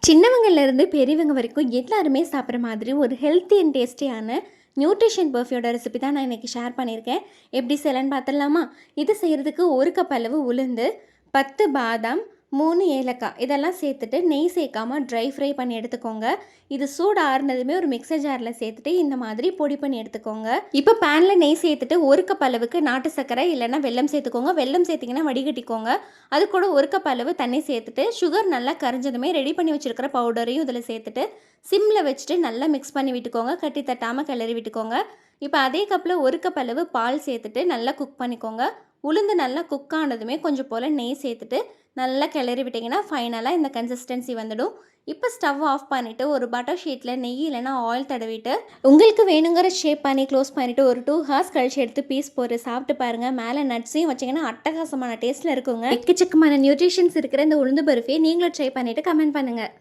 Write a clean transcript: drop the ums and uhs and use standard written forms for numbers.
சின்னவங்கலேருந்து பெரியவங்க வரைக்கும் எல்லாருமே சாப்பிட்ற மாதிரி ஒரு ஹெல்த்தி அண்ட் டேஸ்டியான நியூட்ரிஷன் பர்ஃபியோட ரெசிபி தான் நான் இன்றைக்கி ஷேர் பண்ணியிருக்கேன். எப்படி செய்யலான்னு பார்த்துடலாமா? இது செய்கிறதுக்கு 1 கப் அளவு உளுந்து, 10 பாதாம், 3 ஏலக்காய் இதெல்லாம் சேர்த்துட்டு நெய் சேர்க்காம ட்ரை ஃப்ரை பண்ணி எடுத்துக்கோங்க. இது சூடு ஆறுனதுமே ஒரு மிக்சர் ஜாரில் சேர்த்துட்டு இந்த மாதிரி பொடி பண்ணி எடுத்துக்கோங்க. இப்போ பேனில் நெய் சேர்த்துட்டு 1 கப் அளவுக்கு நாட்டு சர்க்கரை இல்லைன்னா வெல்லம் சேர்த்துக்கோங்க. வெல்லம் சேர்த்திங்கன்னா வடிகட்டிக்கோங்க. அது கூட 1 கப் அளவு தண்ணி சேர்த்துட்டு சுகர் நல்லா கரைஞ்சதுமே ரெடி பண்ணி வச்சுருக்கிற பவுடரையும் இதில் சேர்த்துட்டு சிம்மில் வச்சுட்டு நல்லா மிக்ஸ் பண்ணி விட்டுக்கோங்க. கட்டி தட்டாமல் கிளறி விட்டுக்கோங்க. இப்போ அதே கப்பில் 1 கப் அளவு பால் சேர்த்துட்டு நல்லா குக் பண்ணிக்கோங்க. உளுந்து நல்லா குக் ஆனதுமே கொஞ்சம் போல் நெய் சேர்த்துட்டு நல்லா கிளறி விட்டிங்கன்னா ஃபைனலாக இந்த கன்சிஸ்டன்சி வந்துடும். இப்போ ஸ்டவ் ஆஃப் பண்ணிவிட்டு ஒரு பட்டர் ஷீட்டில் நெய் இல்லைனா ஆயில் தடவிட்டு உங்களுக்கு வேணுங்கிற ஷேப் பண்ணி க்ளோஸ் பண்ணிவிட்டு ஒரு 2 ஹார்ஸ் கழிச்சு எடுத்து பீஸ் போட்டு சாப்பிட்டு பாருங்கள். மேலே நட்ஸையும் வச்சிங்கன்னா அட்டகாசமான டேஸ்ட்டில் இருக்குங்க. எக்கச்சக்கமான நியூட்ரிஷன்ஸ் இருக்கிற இந்த உளுந்து பருஃபியை நீங்களும் ட்ரை பண்ணிவிட்டு கமெண்ட் பண்ணுங்கள்.